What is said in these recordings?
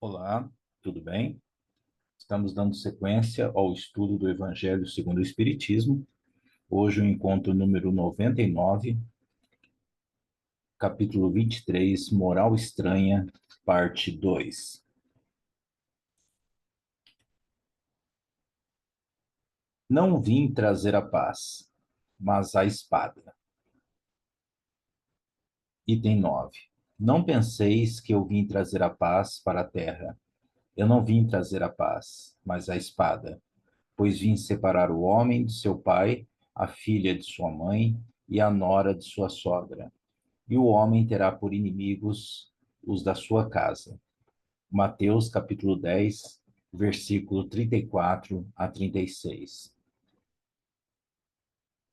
Olá, tudo bem? Estamos dando sequência ao estudo do Evangelho segundo o Espiritismo. Hoje o encontro número 99, capítulo 23, Moral Estranha, parte 2. Não vim trazer a paz, mas a espada. Item 9. Não penseis que eu vim trazer a paz para a terra. Eu não vim trazer a paz, mas a espada. Pois vim separar o homem de seu pai, a filha de sua mãe e a nora de sua sogra. E o homem terá por inimigos os da sua casa. Mateus capítulo 10, versículo 34 a 36.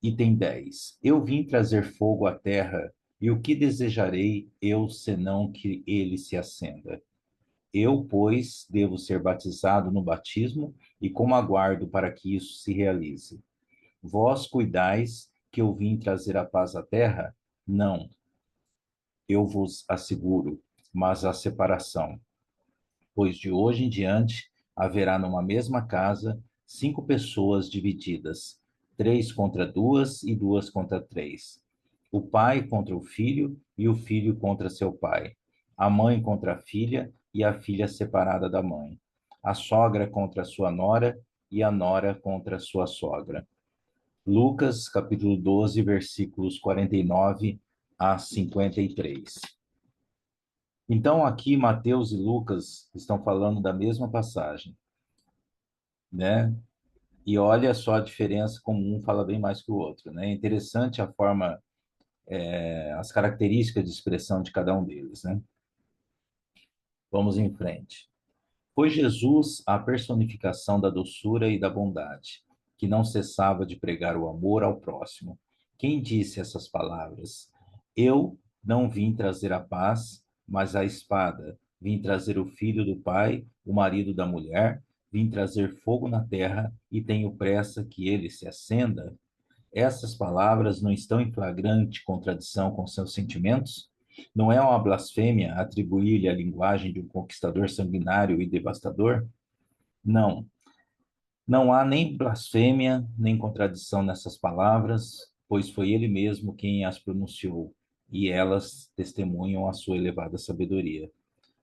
Item 10. Eu vim trazer fogo à terra, e o que desejarei eu, senão que ele se acenda? Eu, pois, devo ser batizado no batismo, e como aguardo para que isso se realize? Vós cuidais que eu vim trazer a paz à terra? Não, eu vos asseguro, mas a separação. Pois de hoje em diante haverá numa mesma casa 5 pessoas divididas, 3 contra 2 e 2 contra 3. O pai contra o filho e o filho contra seu pai. A mãe contra a filha e a filha separada da mãe. A sogra contra a sua nora e a nora contra a sua sogra. Lucas, capítulo 12, versículos 49 a 53. Então, aqui, Mateus e Lucas estão falando da mesma passagem, né? E olha só a diferença, como um fala bem mais que o outro, né? É interessante a forma, as características de expressão de cada um deles, né? Vamos em frente. Foi Jesus a personificação da doçura e da bondade, que não cessava de pregar o amor ao próximo. Quem disse essas palavras? Eu não vim trazer a paz, mas a espada. Vim trazer o filho do pai, o marido da mulher, vim trazer fogo na terra e tenho pressa que ele se acenda. Essas palavras não estão em flagrante contradição com seus sentimentos? Não é uma blasfêmia atribuir-lhe a linguagem de um conquistador sanguinário e devastador? Não, não há nem blasfêmia, nem contradição nessas palavras, pois foi ele mesmo quem as pronunciou, e elas testemunham a sua elevada sabedoria.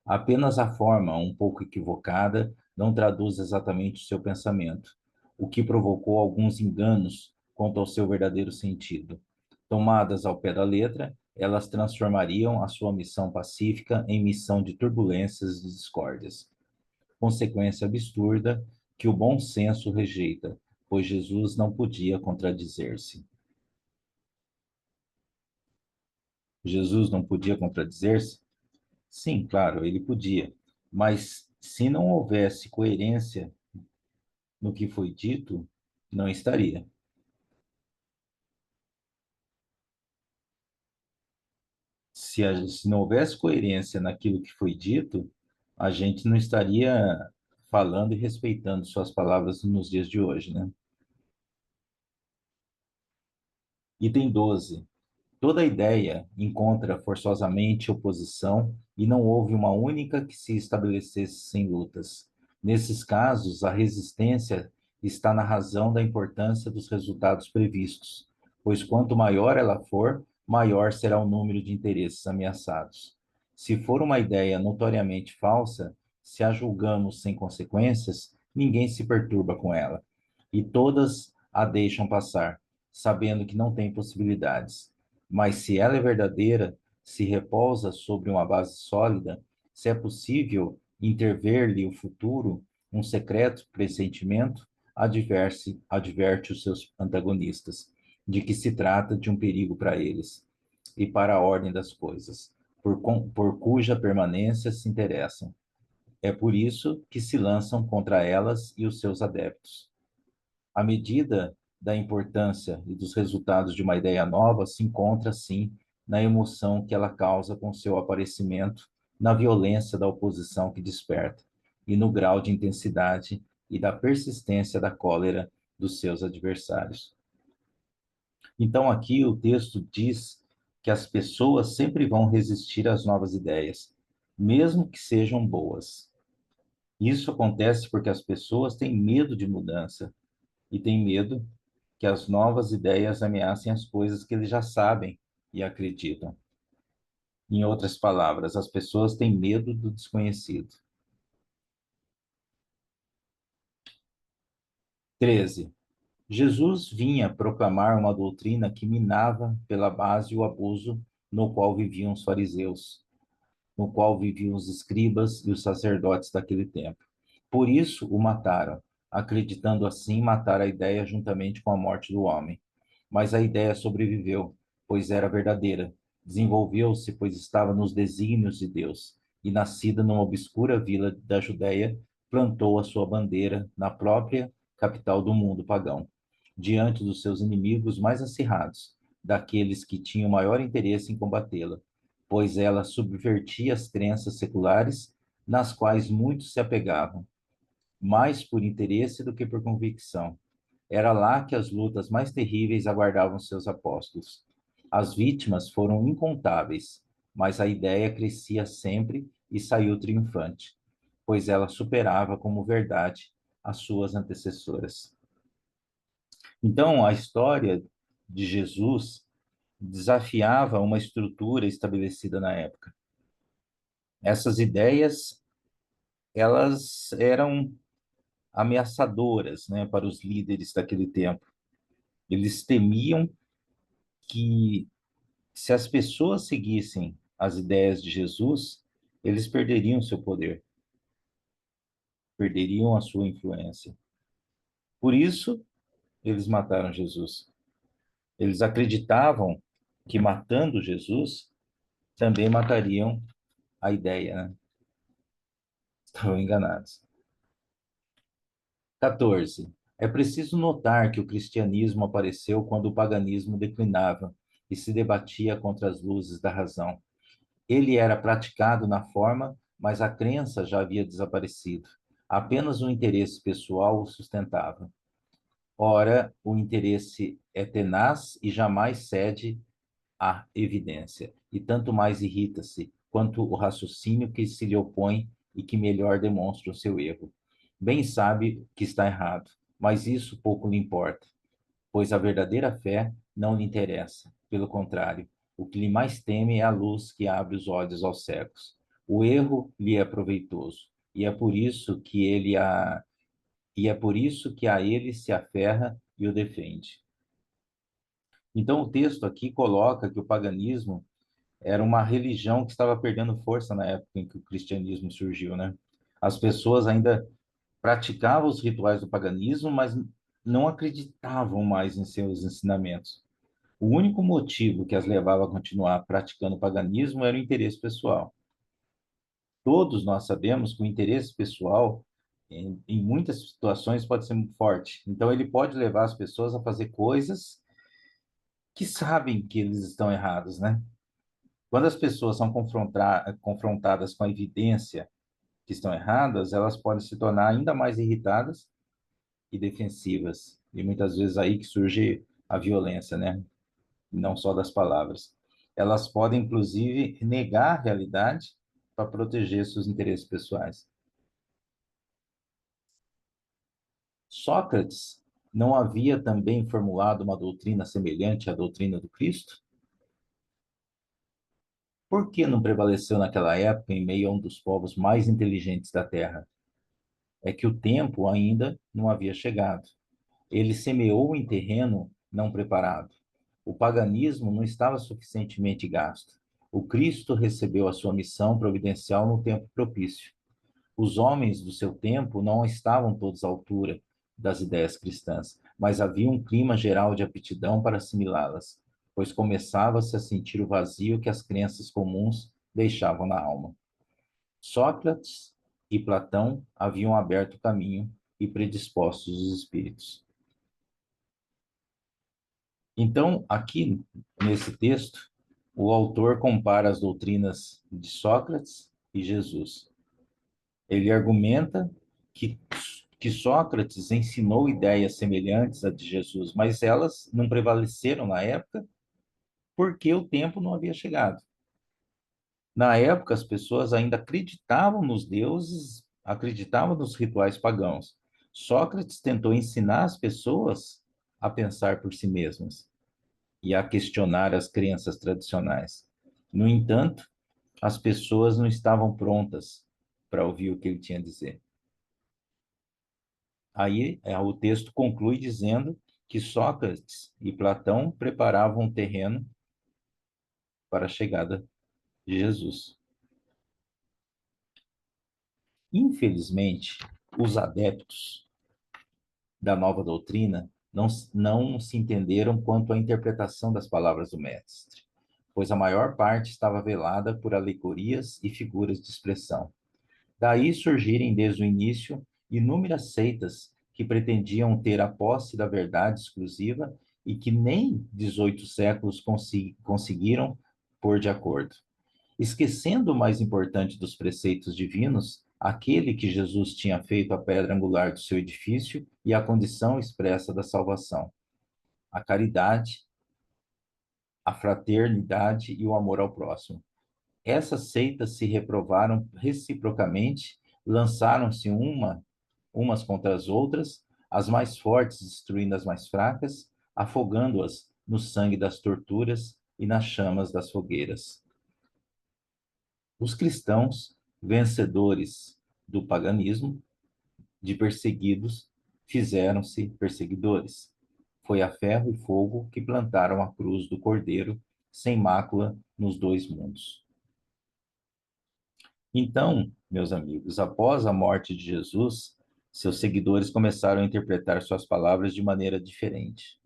Apenas a forma, um pouco equivocada, não traduz exatamente o seu pensamento, o que provocou alguns enganos quanto ao seu verdadeiro sentido. Tomadas ao pé da letra, elas transformariam a sua missão pacífica em missão de turbulências e discórdias. Consequência absurda que o bom senso rejeita, pois Jesus não podia contradizer-se. Jesus não podia contradizer-se? Sim, claro, ele podia. Mas se não houvesse coerência no que foi dito, não estaria. Se não houvesse coerência naquilo que foi dito, a gente não estaria falando e respeitando suas palavras nos dias de hoje, né? Item 12. Toda ideia encontra forçosamente oposição e não houve uma única que se estabelecesse sem lutas. Nesses casos, a resistência está na razão da importância dos resultados previstos, pois quanto maior ela for, maior será o número de interesses ameaçados. Se for uma ideia notoriamente falsa, se a julgamos sem consequências, ninguém se perturba com ela, e todas a deixam passar, sabendo que não tem possibilidades. Mas se ela é verdadeira, se repousa sobre uma base sólida, se é possível interver-lhe o futuro, um secreto pressentimento, adverte os seus antagonistas de que se trata de um perigo para eles e para a ordem das coisas, por cuja permanência se interessam. É por isso que se lançam contra elas e os seus adeptos. A medida da importância e dos resultados de uma ideia nova se encontra, sim, na emoção que ela causa com seu aparecimento, na violência da oposição que desperta, e no grau de intensidade e da persistência da cólera dos seus adversários. Então, aqui o texto diz que as pessoas sempre vão resistir às novas ideias, mesmo que sejam boas. Isso acontece porque as pessoas têm medo de mudança e têm medo que as novas ideias ameacem as coisas que eles já sabem e acreditam. Em outras palavras, as pessoas têm medo do desconhecido. 13. Jesus vinha proclamar uma doutrina que minava pela base o abuso no qual viviam os fariseus, no qual viviam os escribas e os sacerdotes daquele tempo. Por isso o mataram, acreditando assim matar a ideia juntamente com a morte do homem. Mas a ideia sobreviveu, pois era verdadeira. Desenvolveu-se, pois estava nos desígnios de Deus. E nascida numa obscura vila da Judéia, plantou a sua bandeira na própria capital do mundo pagão, diante dos seus inimigos mais acirrados, daqueles que tinham maior interesse em combatê-la, pois ela subvertia as crenças seculares nas quais muitos se apegavam, mais por interesse do que por convicção. Era lá que as lutas mais terríveis aguardavam seus apóstolos. As vítimas foram incontáveis, mas a ideia crescia sempre e saiu triunfante, pois ela superava como verdade as suas antecessoras. Então, a história de Jesus desafiava uma estrutura estabelecida na época. Essas ideias, elas eram ameaçadoras, né, para os líderes daquele tempo. Eles temiam que, se as pessoas seguissem as ideias de Jesus, eles perderiam seu poder, perderiam a sua influência. Por isso, eles mataram Jesus. Eles acreditavam que matando Jesus, também matariam a ideia, né? Estavam enganados. 14. É preciso notar que o cristianismo apareceu quando o paganismo declinava e se debatia contra as luzes da razão. Ele era praticado na forma, mas a crença já havia desaparecido. Apenas o interesse pessoal o sustentava. Ora, o interesse é tenaz e jamais cede à evidência, e tanto mais irrita-se, quanto o raciocínio que se lhe opõe e que melhor demonstra o seu erro. Bem sabe que está errado, mas isso pouco lhe importa, pois a verdadeira fé não lhe interessa. Pelo contrário, o que lhe mais teme é a luz que abre os olhos aos cegos. O erro lhe é proveitoso, e é por isso que a ele se aferra e o defende. Então, o texto aqui coloca que o paganismo era uma religião que estava perdendo força na época em que o cristianismo surgiu, né? As pessoas ainda praticavam os rituais do paganismo, mas não acreditavam mais em seus ensinamentos. O único motivo que as levava a continuar praticando o paganismo era o interesse pessoal. Todos nós sabemos que o interesse pessoal, em muitas situações, pode ser muito forte. Então, ele pode levar as pessoas a fazer coisas que sabem que eles estão errados, né? Quando as pessoas são confrontadas com a evidência que estão erradas, elas podem se tornar ainda mais irritadas e defensivas. E muitas vezes aí que surge a violência, né? Não só das palavras. Elas podem, inclusive, negar a realidade para proteger seus interesses pessoais. Sócrates não havia também formulado uma doutrina semelhante à doutrina do Cristo? Por que não prevaleceu naquela época em meio a um dos povos mais inteligentes da Terra? É que o tempo ainda não havia chegado. Ele semeou em terreno não preparado. O paganismo não estava suficientemente gasto. O Cristo recebeu a sua missão providencial no tempo propício. Os homens do seu tempo não estavam todos à altura das ideias cristãs, mas havia um clima geral de aptidão para assimilá-las, pois começava-se a sentir o vazio que as crenças comuns deixavam na alma. Sócrates e Platão haviam aberto o caminho e predispostos os espíritos. Então, aqui nesse texto, o autor compara as doutrinas de Sócrates e Jesus. Ele argumenta que, que Sócrates ensinou ideias semelhantes à de Jesus, mas elas não prevaleceram na época porque o tempo não havia chegado. Na época, as pessoas ainda acreditavam nos deuses acreditavam nos rituais pagãos. Sócrates tentou ensinar as pessoas a pensar por si mesmas e a questionar as crenças tradicionais. No entanto, as pessoas não estavam prontas para ouvir o que ele tinha a dizer. Aí, o texto conclui dizendo que Sócrates e Platão preparavam um terreno para a chegada de Jesus. Infelizmente, os adeptos da nova doutrina não se entenderam quanto à interpretação das palavras do mestre, pois a maior parte estava velada por alegorias e figuras de expressão. Daí surgirem desde o início inúmeras seitas que pretendiam ter a posse da verdade exclusiva e que nem 18 séculos conseguiram pôr de acordo, esquecendo o mais importante dos preceitos divinos, aquele que Jesus tinha feito a pedra angular do seu edifício e a condição expressa da salvação: a caridade, a fraternidade e o amor ao próximo. Essas seitas se reprovaram reciprocamente, lançaram-se umas contra as outras, as mais fortes destruindo as mais fracas, afogando-as no sangue das torturas e nas chamas das fogueiras. Os cristãos, vencedores do paganismo, de perseguidos, fizeram-se perseguidores. Foi a ferro e fogo que plantaram a cruz do Cordeiro, sem mácula, nos dois mundos. Então, meus amigos, após a morte de Jesus, seus seguidores começaram a interpretar suas palavras de maneira diferente.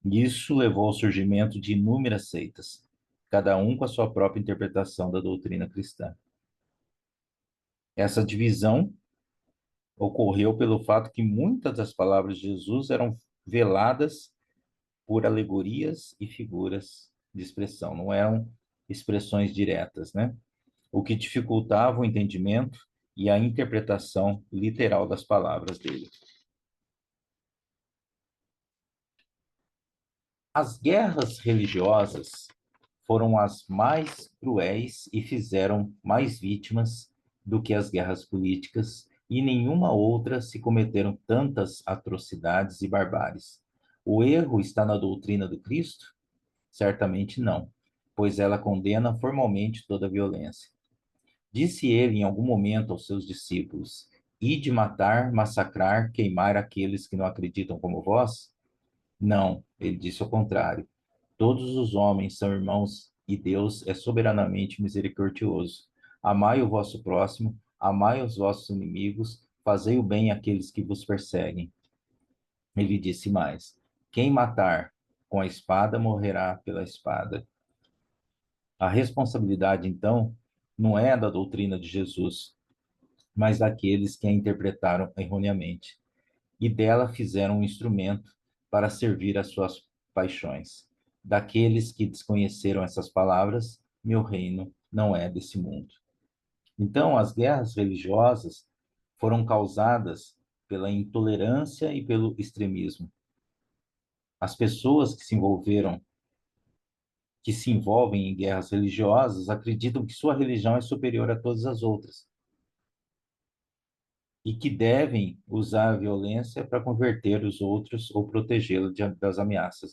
Isso levou ao surgimento de inúmeras seitas, cada um com a sua própria interpretação da doutrina cristã. Essa divisão ocorreu pelo fato que muitas das palavras de Jesus eram veladas por alegorias e figuras de expressão, não eram expressões diretas, né? O que dificultava o entendimento e a interpretação literal das palavras dele. As guerras religiosas foram as mais cruéis e fizeram mais vítimas do que as guerras políticas, e nenhuma outra se cometeram tantas atrocidades e barbáries. O erro está na doutrina do Cristo? Certamente não, pois ela condena formalmente toda violência. Disse ele em algum momento aos seus discípulos: Ide matar, massacrar, queimar aqueles que não acreditam como vós? Não, ele disse ao contrário. Todos os homens são irmãos e Deus é soberanamente misericordioso. Amai o vosso próximo, amai os vossos inimigos, fazei o bem àqueles que vos perseguem. Ele disse mais: Quem matar com a espada morrerá pela espada. A responsabilidade, então, não é da doutrina de Jesus, mas daqueles que a interpretaram erroneamente, e dela fizeram um instrumento para servir às suas paixões. Daqueles que desconheceram essas palavras, meu reino não é desse mundo. Então, as guerras religiosas foram causadas pela intolerância e pelo extremismo. As pessoas que se envolvem em guerras religiosas, acreditam que sua religião é superior a todas as outras e que devem usar a violência para converter os outros ou protegê-los das ameaças.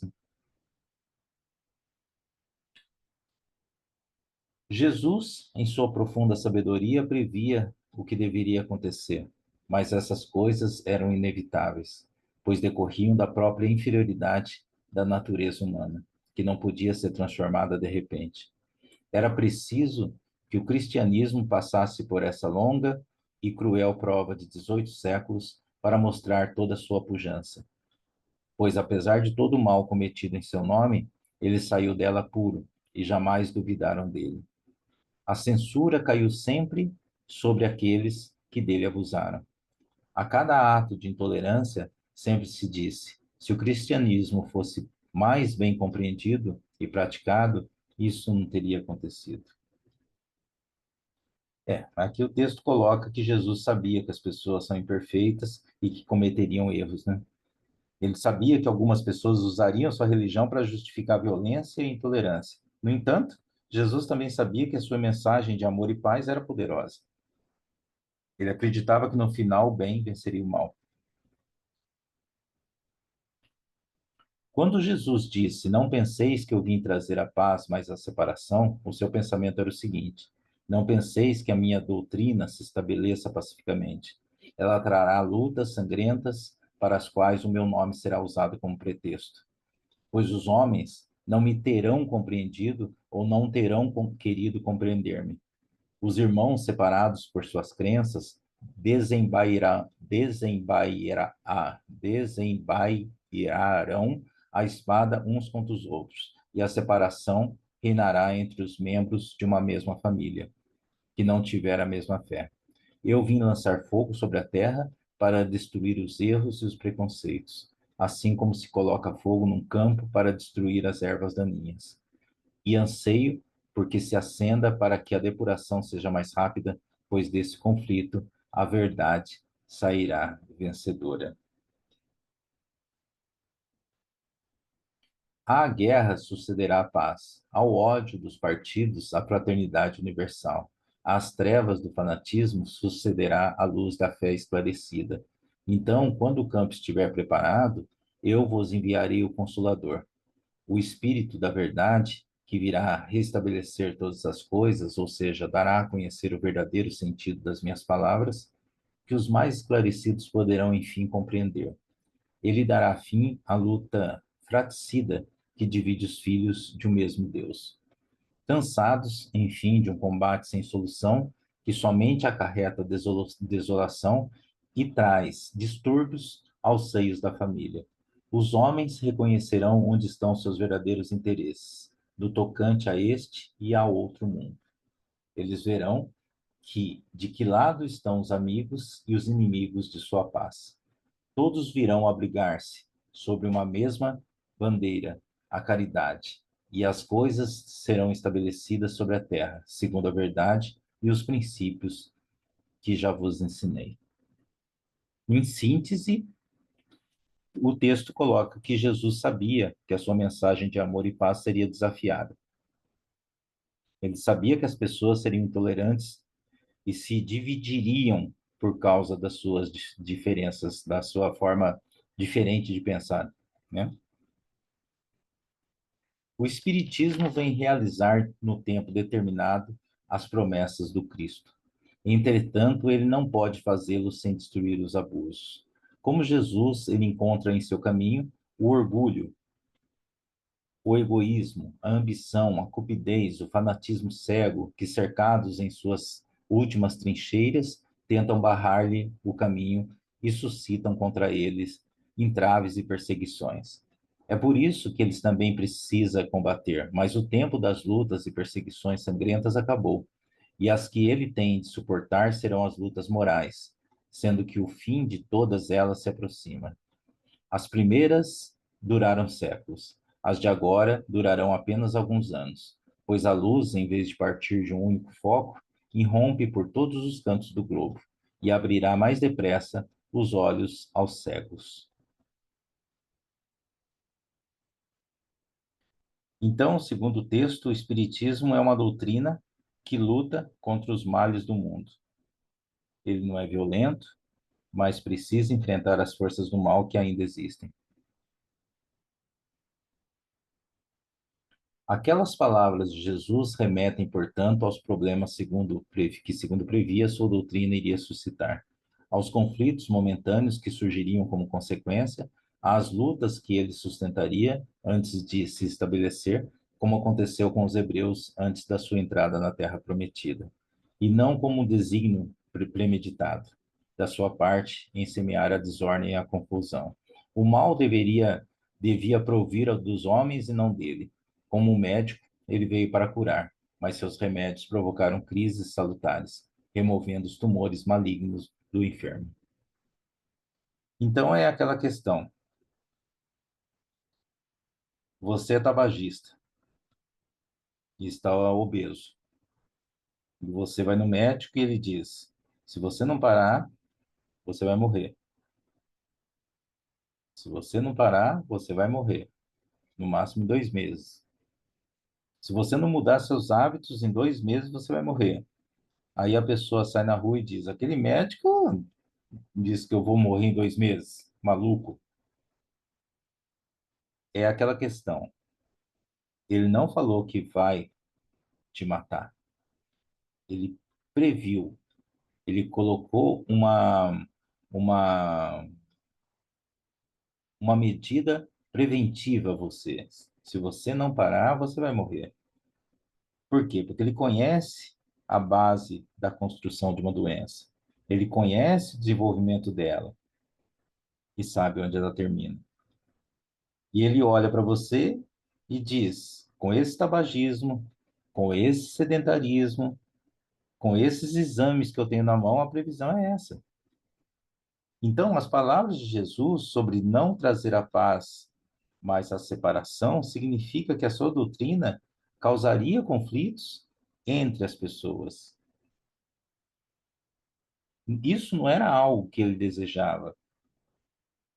Jesus, em sua profunda sabedoria, previa o que deveria acontecer, mas essas coisas eram inevitáveis, pois decorriam da própria inferioridade da natureza humana, que não podia ser transformada de repente. Era preciso que o cristianismo passasse por essa longa e cruel prova de 18 séculos para mostrar toda a sua pujança. Pois, apesar de todo o mal cometido em seu nome, ele saiu dela puro e jamais duvidaram dele. A censura caiu sempre sobre aqueles que dele abusaram. A cada ato de intolerância, sempre se disse: se o cristianismo fosse mais bem compreendido e praticado, isso não teria acontecido. Aqui o texto coloca que Jesus sabia que as pessoas são imperfeitas e que cometeriam erros, né? Ele sabia que algumas pessoas usariam sua religião para justificar violência e intolerância. No entanto, Jesus também sabia que a sua mensagem de amor e paz era poderosa. Ele acreditava que no final o bem venceria o mal. Quando Jesus disse: Não penseis que eu vim trazer a paz, mas a separação, o seu pensamento era o seguinte: Não penseis que a minha doutrina se estabeleça pacificamente. Ela trará lutas sangrentas para as quais o meu nome será usado como pretexto. Pois os homens não me terão compreendido ou não terão querido compreender-me. Os irmãos separados por suas crenças desembairarão a espada uns contra os outros, e a separação reinará entre os membros de uma mesma família, que não tiver a mesma fé. Eu vim lançar fogo sobre a terra para destruir os erros e os preconceitos, assim como se coloca fogo num campo para destruir as ervas daninhas. E anseio porque se acenda para que a depuração seja mais rápida, pois desse conflito a verdade sairá vencedora. À guerra sucederá a paz, ao ódio dos partidos a fraternidade universal, às trevas do fanatismo sucederá a luz da fé esclarecida. Então, quando o campo estiver preparado, eu vos enviarei o Consolador, o Espírito da Verdade, que virá restabelecer todas as coisas, ou seja, dará a conhecer o verdadeiro sentido das minhas palavras, que os mais esclarecidos poderão, enfim, compreender. Ele dará fim à luta fratricida que divide os filhos de um mesmo Deus. Cansados, enfim, de um combate sem solução, que somente acarreta desolação e traz distúrbios aos seios da família. Os homens reconhecerão onde estão seus verdadeiros interesses, do tocante a este e a outro mundo. Eles verão de que lado estão os amigos e os inimigos de sua paz. Todos virão abrigar-se sobre uma mesma bandeira, a caridade, e as coisas serão estabelecidas sobre a terra, segundo a verdade e os princípios que já vos ensinei. Em síntese, o texto coloca que Jesus sabia que a sua mensagem de amor e paz seria desafiada. Ele sabia que as pessoas seriam intolerantes e se dividiriam por causa das suas diferenças, da sua forma diferente de pensar, né? O Espiritismo vem realizar no tempo determinado as promessas do Cristo. Entretanto, ele não pode fazê-lo sem destruir os abusos. Como Jesus, ele encontra em seu caminho o orgulho, o egoísmo, a ambição, a cupidez, o fanatismo cego, que cercados em suas últimas trincheiras, tentam barrar-lhe o caminho e suscitam contra eles entraves e perseguições. É por isso que eles também precisa combater, mas o tempo das lutas e perseguições sangrentas acabou, e as que ele tem de suportar serão as lutas morais, sendo que o fim de todas elas se aproxima. As primeiras duraram séculos, as de agora durarão apenas alguns anos, pois a luz, em vez de partir de um único foco, irrompe por todos os cantos do globo e abrirá mais depressa os olhos aos cegos. Então, segundo o texto, o Espiritismo é uma doutrina que luta contra os males do mundo. Ele não é violento, mas precisa enfrentar as forças do mal que ainda existem. Aquelas palavras de Jesus remetem, portanto, aos problemas segundo previa sua doutrina iria suscitar, aos conflitos momentâneos que surgiriam como consequência, às lutas que ele sustentaria antes de se estabelecer, como aconteceu com os hebreus antes da sua entrada na Terra Prometida, e não como um desígnio premeditado da sua parte em semear a desordem e a confusão. O mal devia provir dos homens e não dele. Como um médico, ele veio para curar, mas seus remédios provocaram crises salutares, removendo os tumores malignos do enfermo. Então é aquela questão: você é tabagista e está obeso, e você vai no médico e ele diz: se você não parar, você vai morrer. Se você não parar, você vai morrer, no máximo em 2 meses. Se você não mudar seus hábitos, em 2 meses você vai morrer. Aí a pessoa sai na rua e diz: aquele médico disse que eu vou morrer em 2 meses. Maluco. É aquela questão. Ele não falou que vai te matar. Ele previu. Ele colocou uma, uma medida preventiva a você. Se você não parar, você vai morrer. Por quê? Porque ele conhece a base da construção de uma doença. Ele conhece o desenvolvimento dela e sabe onde ela termina. E ele olha para você e diz: com esse tabagismo, com esse sedentarismo, com esses exames que eu tenho na mão, a previsão é essa. Então, as palavras de Jesus sobre não trazer a paz, mas a separação, significa que a sua doutrina causaria conflitos entre as pessoas. Isso não era algo que ele desejava,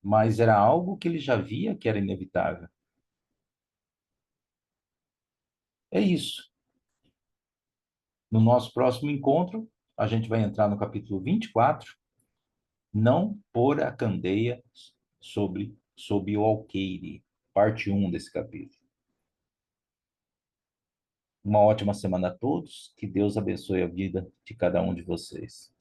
mas era algo que ele já via que era inevitável. É isso. No nosso próximo encontro, a gente vai entrar no capítulo 24, não pôr a candeia sob o alqueire, parte 1 desse capítulo. Uma ótima semana a todos, que Deus abençoe a vida de cada um de vocês.